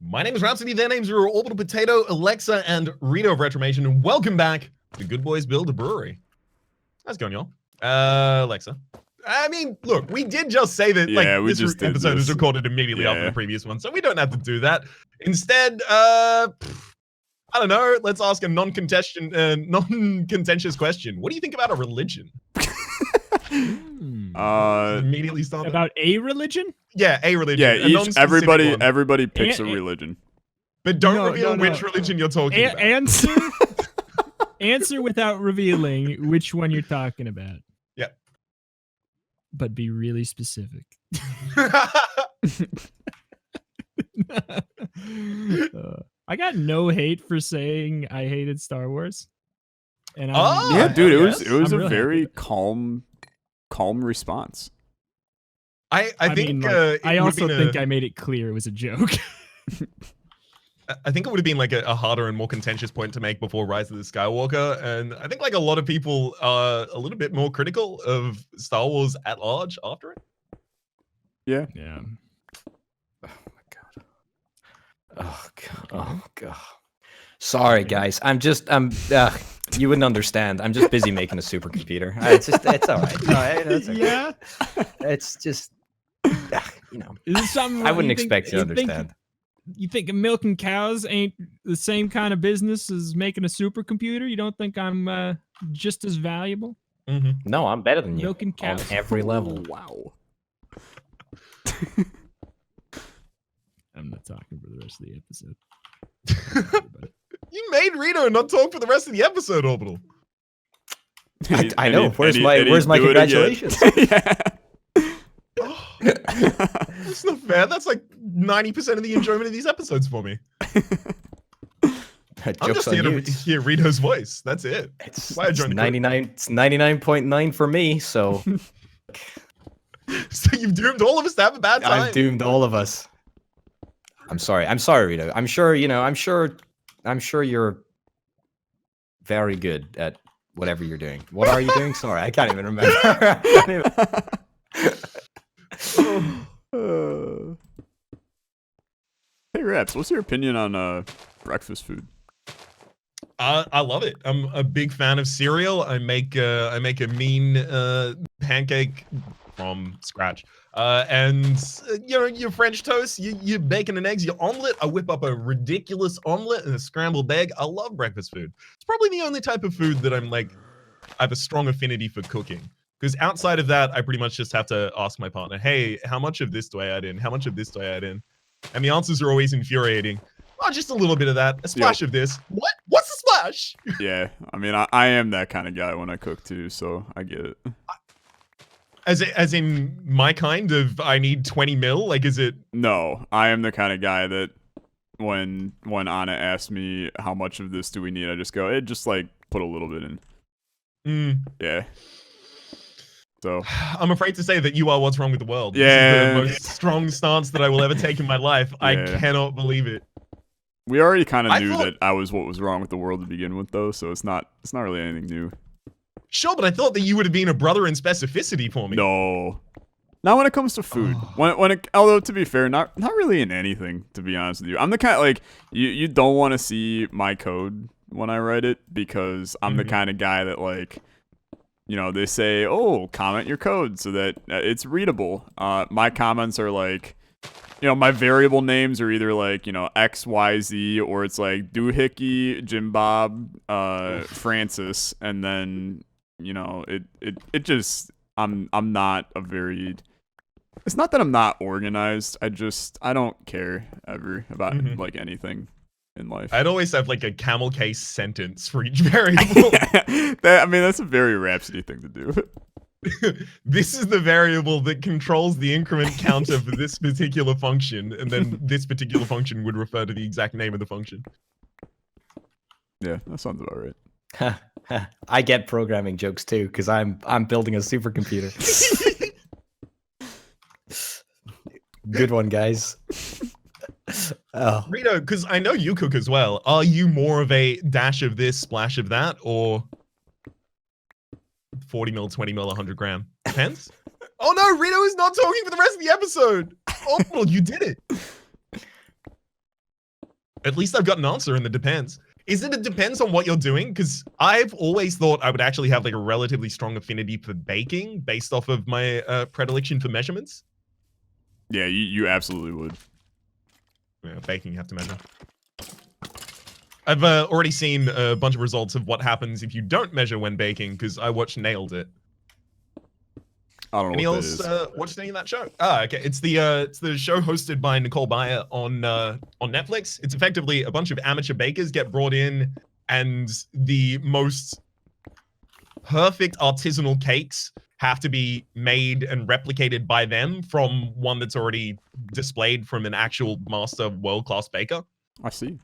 My name is Rhapsody, their names are OrbitalPotato, Olexa, and Rito of Retromation, and welcome back to Good Boys Build a Brewery. How's it going, y'all? Alexa. I mean, look, we did just say that, this episode is recorded immediately after the previous one, so we don't have to do that. Instead, I don't know, let's ask a non-contentious question. What do you think about a religion? Immediately start about a religion? Yeah, a religion. Yeah, everybody picks a religion. But don't reveal which religion you're talking about. Answer without revealing which one you're talking about. Yeah. But be really specific. I got no hate for saying I hated Star Wars. And yeah, dude, it was a very calm response. I think I also think I made it clear it was a joke. I think it would have been like a harder and more contentious point to make before Rise of the Skywalker, and I think like a lot of people are a little bit more critical of Star Wars at large after it. Yeah. Yeah. Oh my god. Oh god. Oh god. Sorry guys. You wouldn't understand. I'm just busy making a supercomputer. It's all right. It's okay. Yeah. It's just you know. Is this something I wouldn't expect you to understand. You think milking cows ain't the same kind of business as making a supercomputer? You don't think I'm just as valuable? Mm-hmm. No, I'm better than you. Milking cows on every level. Wow. I'm not talking for the rest of the episode. You made Rito not talk for the rest of the episode, Orbital. I know. Where's my congratulations? Yeah. That's not fair. That's like 90% of the enjoyment of these episodes for me. I'm just here to hear Rito's voice. That's it. It's 99. It's 99.9 for me. So, so you've doomed all of us to have a bad time. I've doomed all of us. I'm sorry, Rito. I'm sure you're very good at whatever you're doing. What are you doing? Sorry, I can't even remember. Hey Raps, what's your opinion on breakfast food? I love it. I'm a big fan of cereal. I make a mean pancake from scratch. And your French toast, your bacon and eggs, your omelet. I whip up a ridiculous omelet and a scrambled egg. I love breakfast food. It's probably the only type of food that I have a strong affinity for cooking. Because outside of that, I pretty much just have to ask my partner, hey, how much of this do I add in? How much of this do I add in? And the answers are always infuriating. Oh, just a little bit of that. A splash of this. What? What's the splash? Yeah, I mean, I am that kind of guy when I cook too, so I get it. As in my kind of, I need 20 mil? Like, is it? No, I am the kind of guy that when Anna asks me how much of this do we need, I just go, just like put a little bit in. Yeah. So I'm afraid to say that you are what's wrong with the world. Yeah. This is the most strong stance that I will ever take in my life. Yeah. I cannot believe it. We already kind of knew that I was what was wrong with the world to begin with, though, so it's not really anything new. Sure, but I thought that you would have been a brother in specificity for me. No. Not when it comes to food. Although to be fair, not really in anything, to be honest with you. I'm the kind like you don't want to see my code when I write it because I'm the kind of guy that they say, oh, comment your code so that it's readable. My comments are like, my variable names are either like, X, Y, Z, or it's like Doohickey, Jim Bob, Francis, and then, it just, I'm not a very, it's not that I'm not organized. I don't care ever about like anything in life. I'd always have like a camel case sentence for each variable. That's a very Rhapsody thing to do. This is the variable that controls the increment count of this particular function, and then this particular function would refer to the exact name of the function. Yeah, that sounds about right. I get programming jokes too, because I'm building a supercomputer. Good one, guys. Oh. Rito, because I know you cook as well. Are you more of a dash of this, splash of that, or 40 mil, 20 mil, 100 gram? Depends. Oh no, Rito is not talking for the rest of the episode. Oh, well, you did it. At least I've got an answer in the depends. Is it depends on what you're doing? Because I've always thought I would actually have like a relatively strong affinity for baking based off of my predilection for measurements. Yeah, you absolutely would. Yeah, baking you have to measure. I've already seen a bunch of results of what happens if you don't measure when baking, because I watched Nailed It. I don't know Any what else that is. watched any of that show? Ah, okay. It's the show hosted by Nicole Byer on Netflix. It's effectively a bunch of amateur bakers get brought in, and the most perfect artisanal cakes have to be made and replicated by them from one that's already displayed from an actual master world-class baker. I see.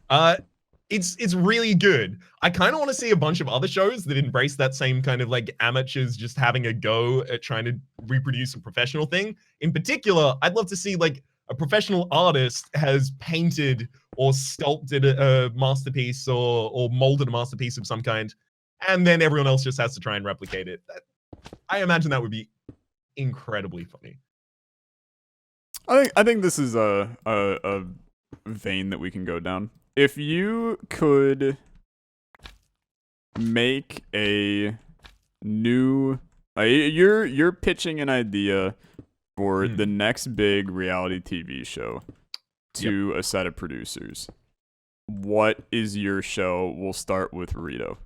It's really good. I kind of want to see a bunch of other shows that embrace that same kind of like amateurs just having a go at trying to reproduce a professional thing. In particular, I'd love to see like a professional artist has painted or sculpted a masterpiece or molded a masterpiece of some kind, and then everyone else just has to try and replicate it. I imagine that would be incredibly funny. I think this is a vein that we can go down. If you could make a new, you're pitching an idea for the next big reality TV show to a set of producers. What is your show? We'll start with Rito.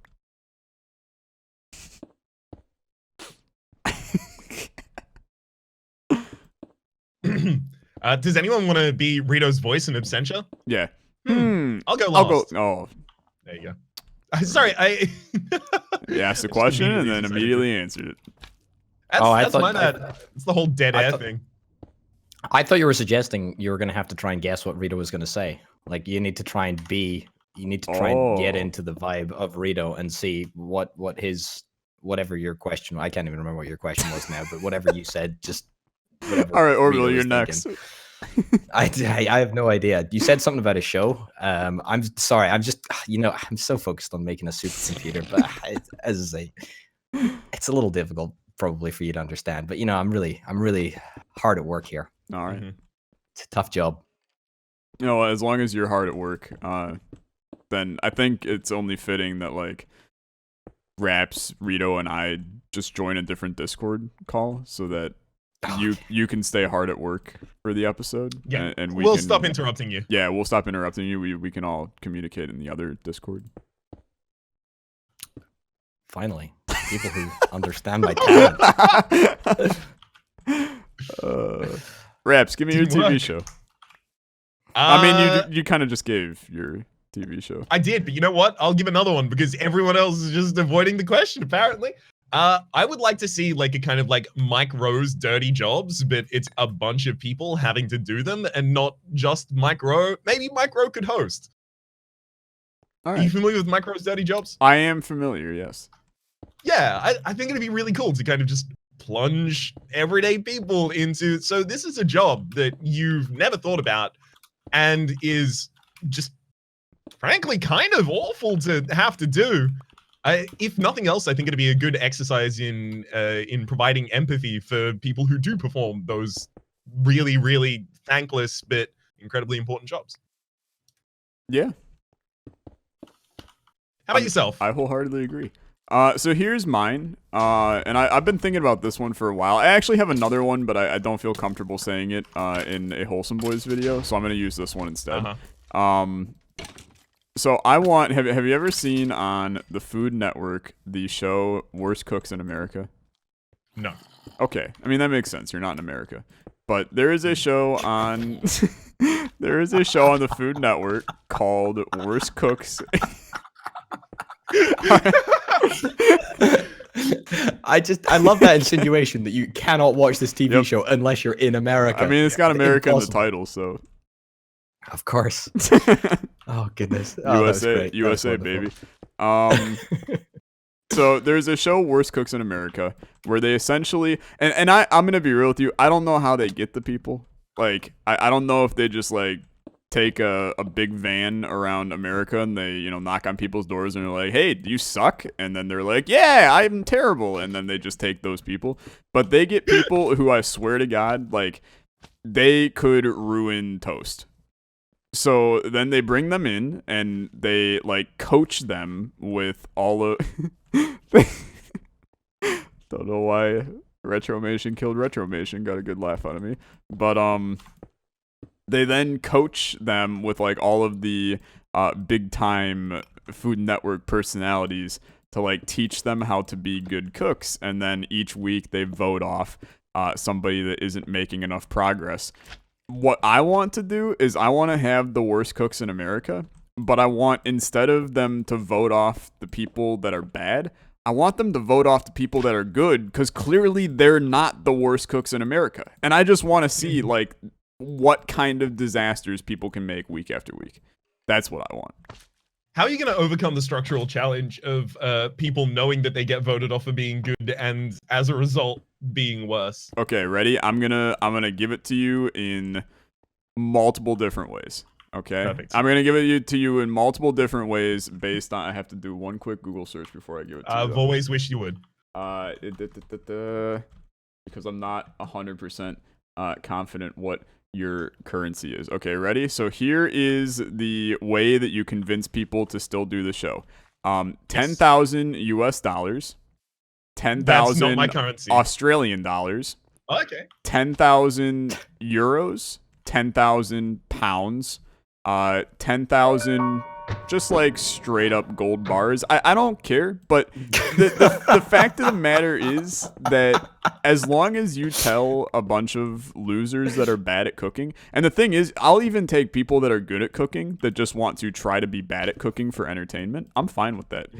Does anyone want to be Rito's voice in Absentia? Yeah. I'll go last. Oh, there you go. Sorry, I you asked the question and then immediately answered it. That's my bad. It's the whole dead air thing. I thought you were suggesting you were going to have to try and guess what Rito was going to say. Like, you need to try and get into the vibe of Rito and see what his, whatever your question, I can't even remember what your question was now, but whatever you said, just whatever. All right, Orbital, Rito you're was next. thinking. I have no idea. You said something about a show. I'm sorry. I'm just, I'm so focused on making a supercomputer, but as I say, it's a little difficult probably for you to understand. But I'm really hard at work here. All right. It's a tough job. As long as you're hard at work, then I think it's only fitting that like Raps, Rito, and I just join a different Discord call so that you can stay hard at work for the episode. Yeah, and we'll stop interrupting you. Yeah, we'll stop interrupting you. We can all communicate in the other Discord. Finally, people who understand my talent. Raps, give me your TV show. I mean, you kind of just gave your TV show. I did, but you know what? I'll give another one because everyone else is just avoiding the question, apparently. I would like to see like a kind of like Mike Rowe's Dirty Jobs, but it's a bunch of people having to do them and not just Mike Rowe. Maybe Mike Rowe could host. All right. Are you familiar with Mike Rowe's Dirty Jobs? I am familiar, yes. Yeah, I think it'd be really cool to kind of just plunge everyday people into. So this is a job that you've never thought about and is just frankly kind of awful to have to do. If nothing else, I think it'd be a good exercise in providing empathy for people who do perform those really, really thankless but incredibly important jobs. Yeah. How about yourself? I wholeheartedly agree. So here's mine, and I've been thinking about this one for a while. I actually have another one, but I don't feel comfortable saying it in a Wholesome Bois video, so I'm going to use this one instead. So I want, have you ever seen on the Food Network the show Worst Cooks in America? No. Okay, I mean that makes sense. You're not in America, but there is a show on the Food Network called Worst Cooks. I love that insinuation that you cannot watch this TV show unless you're in America. I mean, it's got America in the title, so. Of course. Oh goodness. USA, baby. So there's a show Worst Cooks in America where they essentially, and I'm gonna be real with you, I don't know how they get the people. Like, I don't know if they just like take a big van around America and they, knock on people's doors and they're like, hey, do you suck? And then they're like, yeah, I'm terrible. And then they just take those people. But they get people who I swear to God, like, they could ruin toast. So then they bring them in and they like coach them with all of. Don't know why Retromation killed Retromation. Got a good laugh out of me, but they then coach them with like all of the big time Food Network personalities to like teach them how to be good cooks, and then each week they vote off somebody that isn't making enough progress. What I want to do is I want to have the worst cooks in America, but I want, instead of them to vote off the people that are bad, I want them to vote off the people that are good, because clearly they're not the worst cooks in America. And I just want to see like what kind of disasters people can make week after week. That's what I want. How are you going to overcome the structural challenge of people knowing that they get voted off for being good and as a result being worse? Okay, ready? I'm gonna give it to you in multiple different ways. Okay, Perfect. I'm gonna give it to you in multiple different ways based on. I have to do one quick Google search before I give it to you. I've always wished you would. Because I'm not 100% confident what your currency is. Okay, ready? So here is the way that you convince people to still do the show. 10,000 US dollars, That's not 10,000 my currency. Australian dollars, Okay. 10,000 euros, 10,000 pounds, 10,000 just like straight up gold bars. I don't care, but the fact of the matter is that as long as you tell a bunch of losers that are bad at cooking, and the thing is, I'll even take people that are good at cooking that just want to try to be bad at cooking for entertainment. I'm fine with that.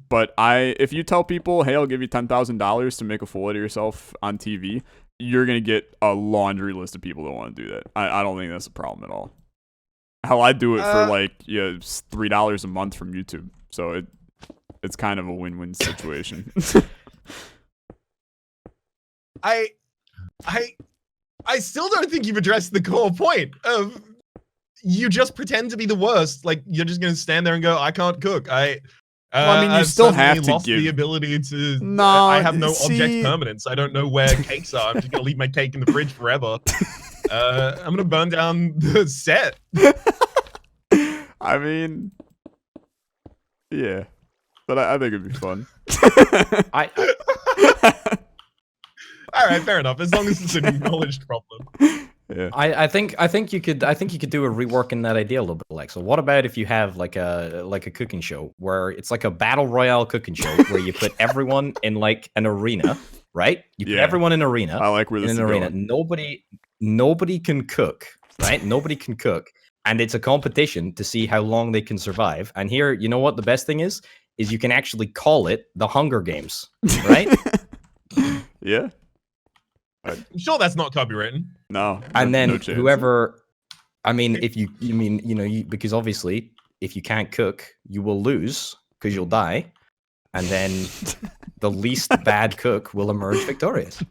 But if you tell people, hey, I'll give you $10,000 to make a fool out of yourself on TV, you're going to get a laundry list of people that want to do that. I don't think that's a problem at all. Hell, I do it for like $3 a month from YouTube, so it's kind of a win-win situation. I still don't think you've addressed the core point of you just pretend to be the worst. Like you're just gonna stand there and go, I can't cook. Well, I mean, you I've still have suddenly to lost give the ability to. No, I have no see- object permanence. I don't know where cakes are. I'm just gonna leave my cake in the fridge forever. I'm gonna burn down the set. I mean, yeah, but I think it'd be fun. All right, fair enough. As long as it's an acknowledged problem. Yeah. I think you could do a rework in that idea a little bit, Alexa. What about if you have like a cooking show where it's like a battle royale cooking show where you put everyone in like an arena, right? You put everyone in an arena. I like where this in is an arena. going. Nobody can cook, right? Nobody can cook, and it's a competition to see how long they can survive. And here, you know what the best thing is you can actually call it the Hunger Games, right? Yeah. I'm sure that's not copywritten. No. And then no chance. whoever, I mean, if you mean, because obviously if you can't cook, you will lose because you'll die. And then the least bad cook will emerge victorious.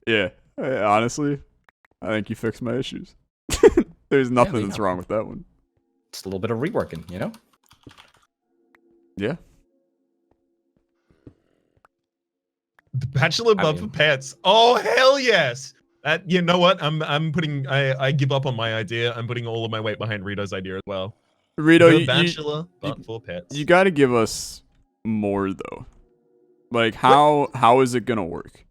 Yeah. Honestly, I think you fixed my issues. There's nothing that's wrong with that one. Just a little bit of reworking, you know? Yeah. The Bachelor Bub for Pets. Oh hell yes! You know what? I'm putting. I give up on my idea. I'm putting all of my weight behind Rito's idea as well. Rito, The Bachelor but for Pets. You got to give us more though. Like how is it gonna work?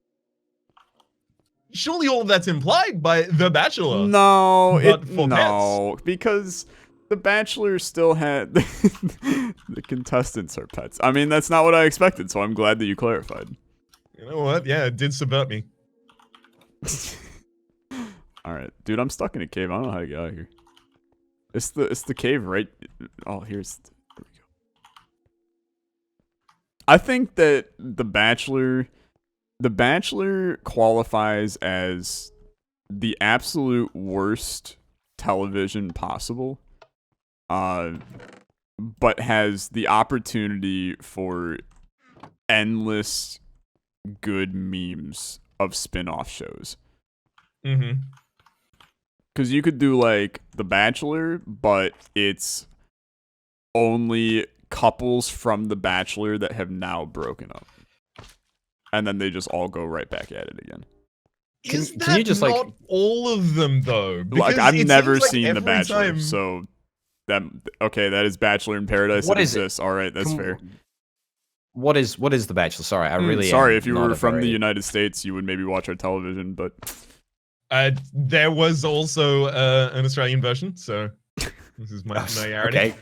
Surely all of that's implied by The Bachelor. No, But for pets. because The Bachelor still had the contestants are pets. I mean, that's not what I expected, so I'm glad that you clarified. You know what? Yeah, it did subvert me. All right, dude, I'm stuck in a cave. I don't know how to get out of here. It's the cave, right? Oh, there we go. I think that The Bachelor qualifies as the absolute worst television possible, but has the opportunity for endless good memes of spin-off shows. Mm-hmm. Because you could do like The Bachelor, but it's only couples from The Bachelor that have now broken up. and then they just all go right back at it again. Is can that you just, like- not all of them though? Like Because I've it never seems like seen The every Bachelor, time- so that that is Bachelor in Paradise. What it is it? exists. All right, that's fair. What is The Bachelor? Sorry, I really sorry am if you not were a from the very- United States, you would maybe watch our television, but There was also an Australian version, so this is my familiarity. Okay,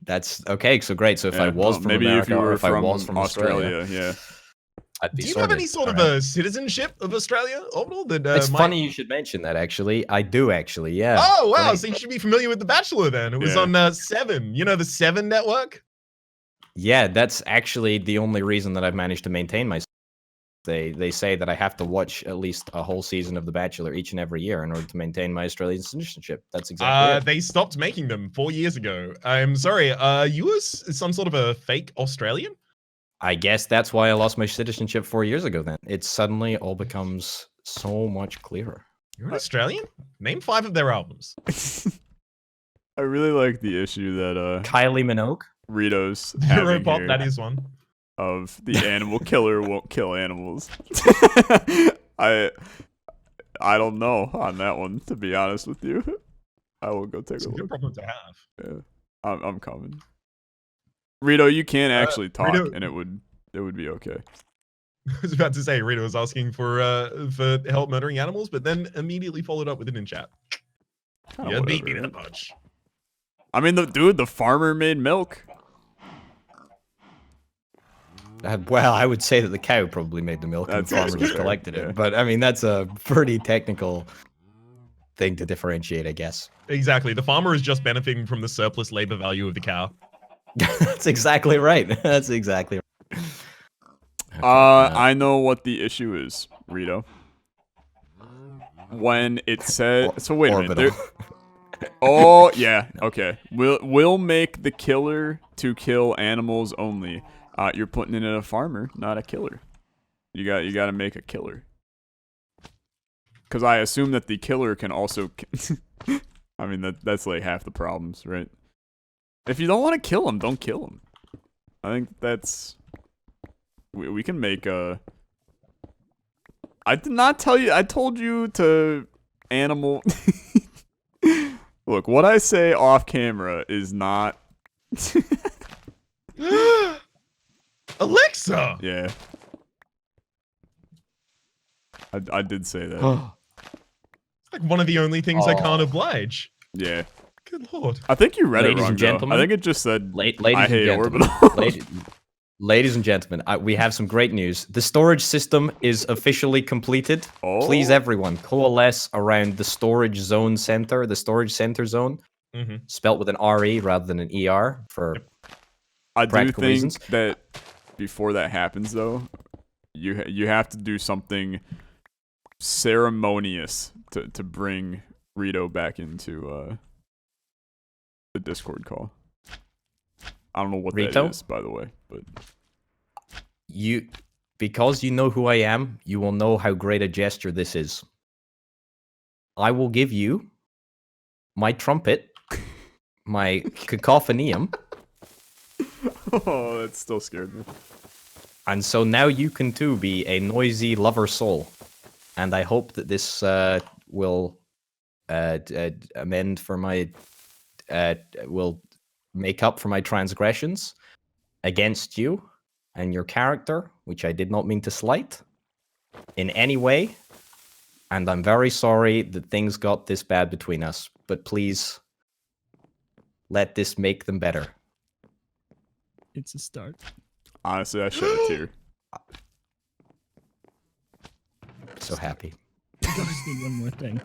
that's okay. So great. So if I yeah, was well, from maybe America, if you or were if I was from Australia, yeah. I'd be Do you have any sorted. sort of Alright. a citizenship of Australia, Orbital? That It's might- funny you should mention that. Actually, I do. Actually, yeah. Oh wow! Great. So you should be familiar with The Bachelor then. It was Yeah. on 7. You know the 7 network. Yeah, that's actually the only reason that I've managed to maintain my. They say that I have to watch at least a whole season of The Bachelor each and every year in order to maintain my Australian citizenship. That's exactly it. They stopped making them 4 years ago. I'm sorry. You was some sort of a fake Australian? I guess that's why I lost my citizenship 4 years ago. Then it suddenly all becomes so much clearer. You're an Australian? Name 5 of their albums. I really like the issue that Kylie Minogue. Rito's having Europop, here that is one. of the animal killer won't kill animals. I don't know on that one, to be honest with you. I will go take It's a a good look. problem to have. Yeah, I'm coming. Rito, you can actually talk, Rito- and it would be okay. I was about to say Rita was asking for help murdering animals, but then immediately followed up with it in chat. Kinda Yeah, beat me whatever, to the right? punch. I mean, the farmer made milk. Well, I would say that the cow probably made the milk and That's the farmer also just fair, collected yeah. it. But I mean, that's a pretty technical thing to differentiate, I guess. Exactly. The farmer is just benefiting from the surplus labor value of the cow. That's exactly right. That's exactly right. Okay, I know what the issue is, Rito. When it said, so wait a minute. Orbital. Oh yeah, okay. We'll make the killer to kill animals only. You're putting it in a farmer, not a killer. You got to make a killer. Because I assume that the killer can also. I mean that's like half the problems, right? If you don't want to kill him, don't kill him. I think that's. We can make a. I did not tell you. I told you to animal. Look, what I say off camera is not. Alexa! Yeah. I did say that. It's like one of the only things I can't Oh. oblige. Yeah. Good lord. I think you read Ladies it wrong, and though. gentlemen. I think it just said, Ladies I and hate gentlemen. Orbital. Ladies and gentlemen, we have some great news. The storage system is officially completed. Please, Oh. everyone, coalesce around the storage zone center, the storage center zone, Mm-hmm. spelt with an RE rather than an ER for I do practical think reasons. that before that happens, though, you have to do something ceremonious to bring Rito back into the Discord call. I don't know what Rito? that is, by the way, but because you know who I am, you will know how great a gesture this is. I will give you my trumpet, my cacophonium, oh, that still scared me. and so now you can too be a noisy lover soul. And I hope that this will amend for my will make up for my transgressions against you and your character, which I did not mean to slight in any way. And I'm very sorry that things got this bad between us, but please let this make them better. It's a start. Honestly, I shed a tear. So happy. I just need one more thing.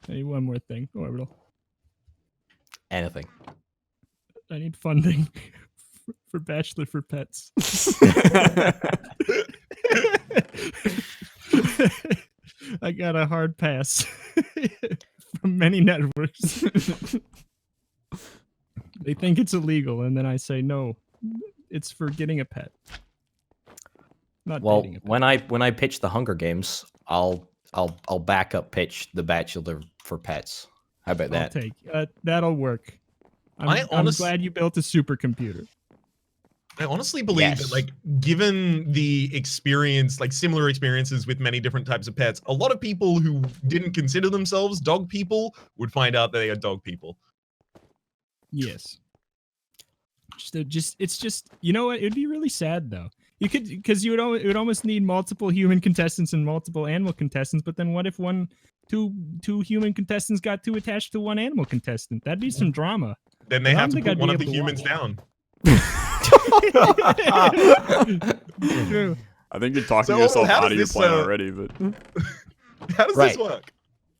I need one more thing, Orbital. Anything. I need funding for Bachelor for Pets. I got a hard pass from many networks. They think it's illegal, and then I say no. It's for getting a pet. Not Well, dating a pet. when I pitch the Hunger Games, I'll back up pitch the Bachelor for Pets. How about I'll that? take that'll work. I'm I'm glad you built a supercomputer. I honestly believe that, Yes. like, given the experience, like similar experiences with many different types of pets, a lot of people who didn't consider themselves dog people would find out that they are dog people. Yes. It's just you know what? It'd be really sad though. You could because it would almost need multiple human contestants and multiple animal contestants. But then what if two human contestants got too attached to one animal contestant? That'd be some drama. Then they I have don't to think put I'd one be of the able to humans watch. down. True. I think you're talking So, yourself how out does of your this, plan already, but How does Right. this work?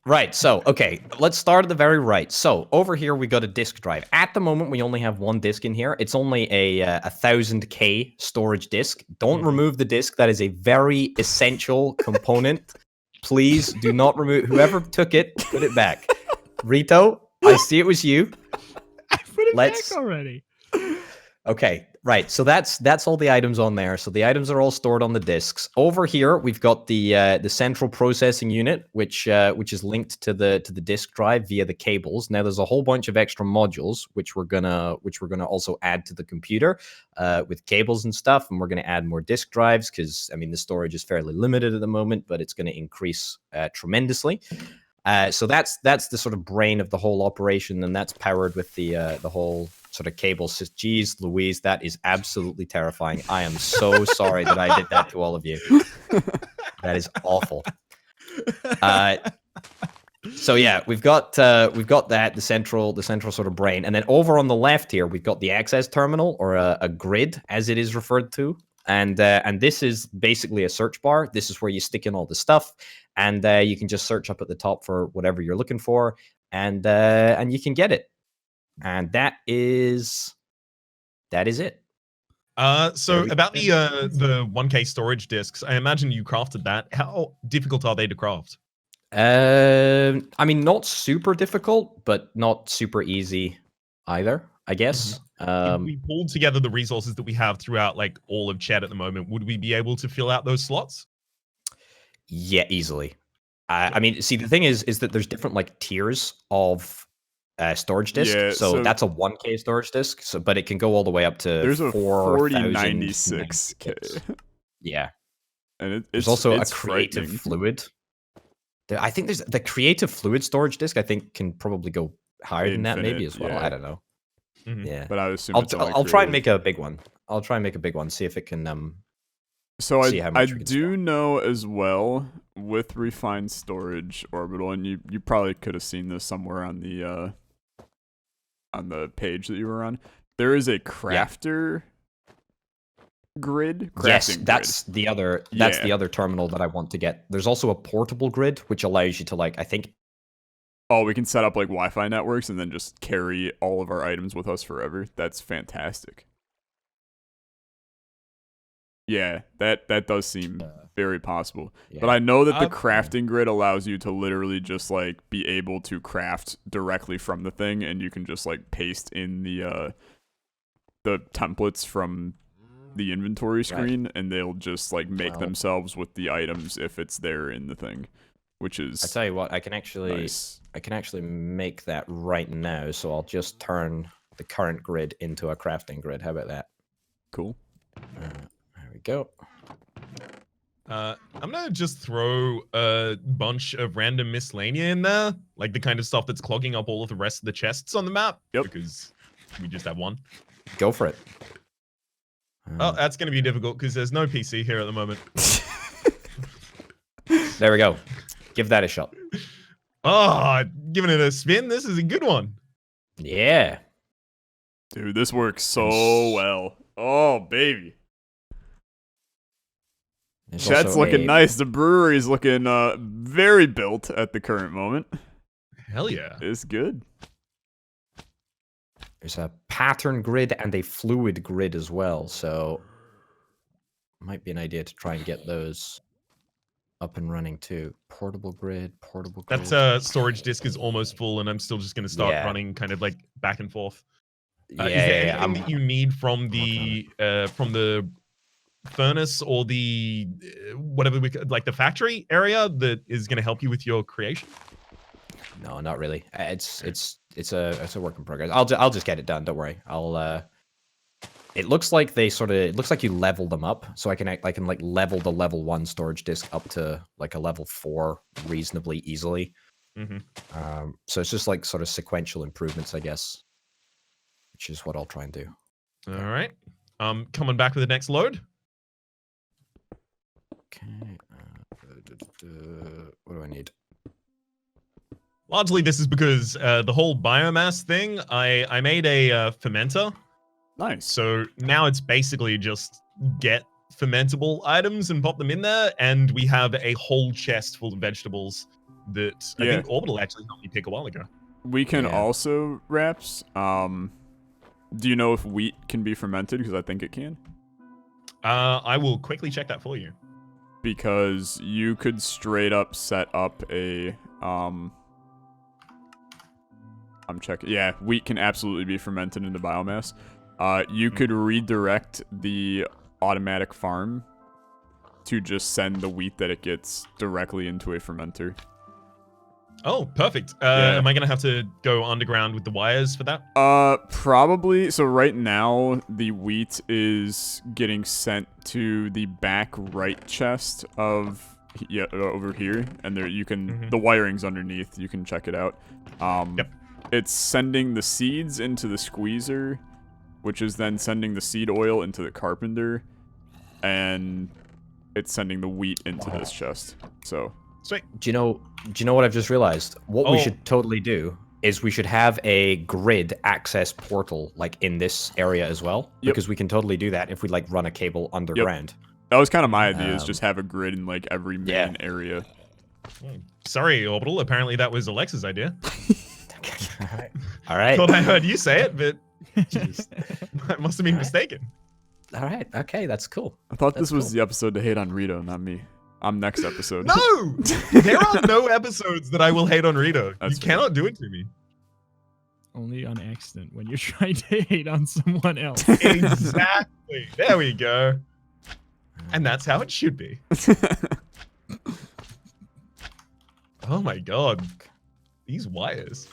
Right, so, okay, let's start at the very right. So, over here, we got a disk drive. At the moment, we only have one disk in here. It's only a 1000K storage disk. Don't remove the disk. That is a very essential component. Please do not remove... Whoever took it, put it back. Rito, I see it was you. I put it Let's- back already. Okay, right. So that's all the items on there. So the items are all stored on the disks. Over here, we've got the central processing unit, which is linked to the disk drive via the cables. Now there's a whole bunch of extra modules which we're gonna also add to the computer with cables and stuff, and we're gonna add more disk drives because I mean the storage is fairly limited at the moment, but it's gonna increase tremendously. So that's the sort of brain of the whole operation, and that's powered with the whole sort of cable. Jeez Louise, that is absolutely terrifying. I am so sorry that I did that to all of you. That is awful. So yeah, we've got that the central sort of brain, and then over on the left here we've got the access terminal, or a grid as it is referred to, and this is basically a search bar. This is where you stick in all the stuff, and you can just search up at the top for whatever you're looking for, and you can get it, and that is it. So we about the 1K storage disks, I imagine you crafted that. How difficult are they to craft? I mean, not super difficult, but not super easy either, I guess. If we pulled together the resources that we have throughout, like, all of chat at the moment, would we be able to fill out those slots? Yeah, easily. I mean, see, the thing is that there's different like tiers of storage disk. Yeah, so so- that's a 1K storage disk. So, but it can go all the way up to there's a 4096. 4096K. Yeah. And There's also a it's creative frightening. fluid. I think there's the creative fluid storage disk. I think can probably go higher than that, maybe Infinite, as well. yeah. I don't know. Mhm. Yeah, But I would assume I'll it's only I'll try and creative. make a big one. I'll try and make a big one. See if it can So see how I much we can do store. know as well with refined storage orbital, and you probably could have seen this somewhere on the page that you were on. There is a crafter grid. Yes, Crafting that's the other. That's the Yeah. other terminal that I want to get. There's also a portable grid which allows you to like. I think. Oh, we can set up like Wi-Fi networks and then just carry all of our items with us forever. That's fantastic. Yeah, that does seem very possible. Yeah. But I know that the Uh, crafting grid allows you to literally just like be able to craft directly from the thing, and you can just like paste in the templates from the inventory screen, and they'll just like make Well- themselves with the items if it's there in the thing, which is I tell you what, I can actually nice. make that right now. So I'll just turn the current grid into a crafting grid. How about that? Cool. There we go. I'm gonna just throw a bunch of random miscellanea in there, like the kind of stuff that's clogging up all of the rest of the chests on the map. Yep. Because we just have one. Go for it. Oh, that's gonna be difficult because there's no PC here at the moment. There we go. Give that a shot. Oh, giving it a spin. This is a good one. Yeah. Dude, this works so well. Oh, baby. There's Chat's also looking a- nice. The brewery's looking very built at the current moment. Hell yeah. It's good. There's a pattern grid and a fluid grid as well. So might be an idea to try and get those up and running too. Portable grid. That storage disk is almost full, and I'm still just gonna start Yeah. running kind of like back and forth. Yeah, Is there yeah, anything that you need from the furnace or the whatever like the factory area that is going to help you with your creation? No, not really. It's a work in progress. I'll just get it done. Don't worry. It looks like it looks like you level them up. So I can like level the level 1 storage disk up to like a level 4 reasonably easily. So it's just like sort of sequential improvements, I guess, which is what I'll try and do. All right. Coming back with the next load. Okay. What do I need? Largely, this is because the whole biomass thing. I made a fermenter. Nice. So now it's basically just get fermentable items and pop them in there, and we have a whole chest full of vegetables that I think Orbital actually helped me pick a while ago. We can also, Raps, do you know if wheat can be fermented? Because I think it can. I will quickly check that for you. Because you could straight up set up a, I'm checking. Yeah, wheat can absolutely be fermented into biomass. You could redirect the automatic farm to just send the wheat that it gets directly into a fermenter. Oh, perfect. Am I going to have to go underground with the wires for that? Probably. So right now, the wheat is getting sent to the back right chest of, over here. And there you can, the wiring's underneath. You can check it out. Yep. It's sending the seeds into the squeezer, which is then sending the seed oil into the carpenter. And it's sending the wheat into this chest. So... Sweet. Do you know what I've just realized? What we should totally do is we should have a grid access portal like in this area as well. Because we can totally do that if we like run a cable underground. That was kind of my idea, is just have a grid in like every main area. Sorry, Orbital. Apparently that was Alexa's idea. All right. Thought I heard you say it, but I must have been mistaken. All right. Okay, that's cool. I thought this was the episode to hate on Rito, not me. I'm next episode. No! There are no episodes that I will hate on Rito. You cannot do it to me. Only on accident when you're trying to hate on someone else. Exactly. There we go. And that's how it should be. Oh my god. These wires.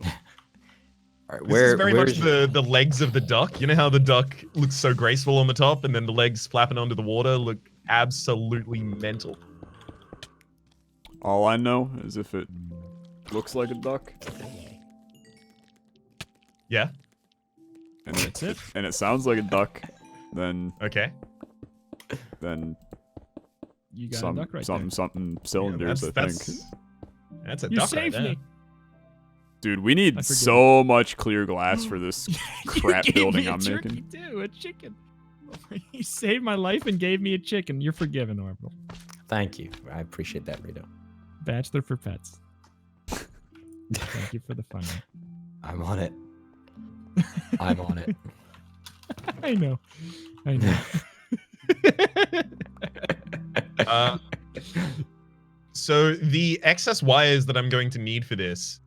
All right, This is very much the legs of the duck. You know how the duck looks so graceful on the top and then the legs flapping onto the water look absolutely mental. All I know is if it looks like a duck. Yeah. And that's it. And it sounds like a duck, then okay. Then you got a duck right something cylinders, I think. That's a you duck saved right there. me. Dude, we need so much clear glass for this crap building I'm making. Too, a chicken. You saved my life and gave me a chicken. You're forgiven, Orbital. Thank you. I appreciate that, Rito. Bachelor for pets. Thank you for the fun. I'm on it. I'm on it. I know. I know. So the excess wires that I'm going to need for this,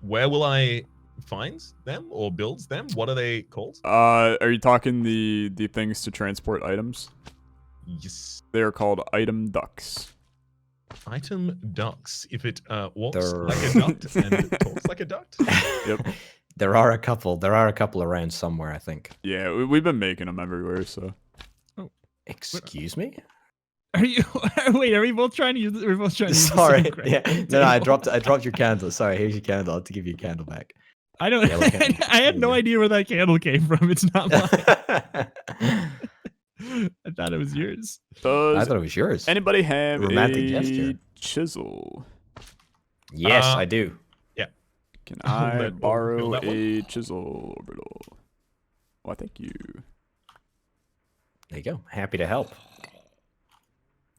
where will I find them or build them? What are they called? Are you talking the things to transport items? Yes. They are called item ducts. Item ducts. If it walks like a duct and talks like a duct. Yep. There are a couple around somewhere, I think. Yeah, we've been making them everywhere, so. Oh, excuse me? Are you? Wait, are we both trying to use? We're both trying to use Sorry. the same Yeah. No, I dropped your candle. Sorry, here's your candle. I'll have to give you a candle back. I don't. I had no idea where that candle came from. It's not mine. I thought it was yours. I thought it was yours. Anybody have romantic a gesture? Chisel? Yes, I do. Yeah. Can I borrow a chisel, Orbital? Why, thank you. There you go. Happy to help.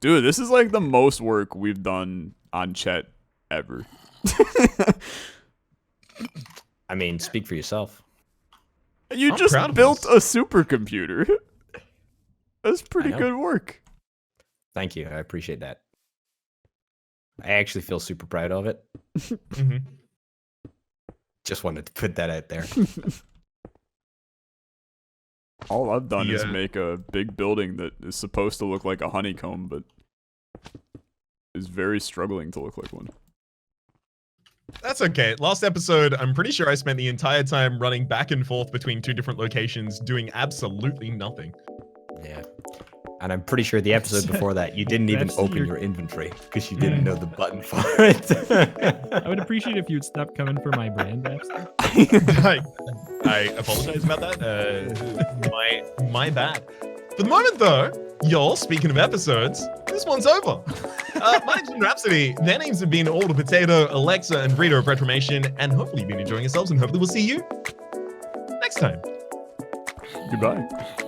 Dude, this is like the most work we've done on Chet ever. I mean, speak for yourself. You just built a supercomputer. That's pretty good work. Thank you. I appreciate that. I actually feel super proud of it. Just wanted to put that out there. All I've done is make a big building that is supposed to look like a honeycomb, but is very struggling to look like one. That's okay. Last episode, I'm pretty sure I spent the entire time running back and forth between 2 different locations, doing absolutely nothing. Yeah. And I'm pretty sure the episode before that, you didn't even That's open your- your inventory because you didn't know the button for it. I would appreciate if you'd stop coming for my brand, Rhapsody. I apologize about that. My bad. For the moment, though, y'all, speaking of episodes, this one's over. My name's been Rhapsody. Their names have been OrbitalPotato, Olexa, and Rito of Retromation, and hopefully you've been enjoying yourselves, and hopefully we'll see you next time. Goodbye.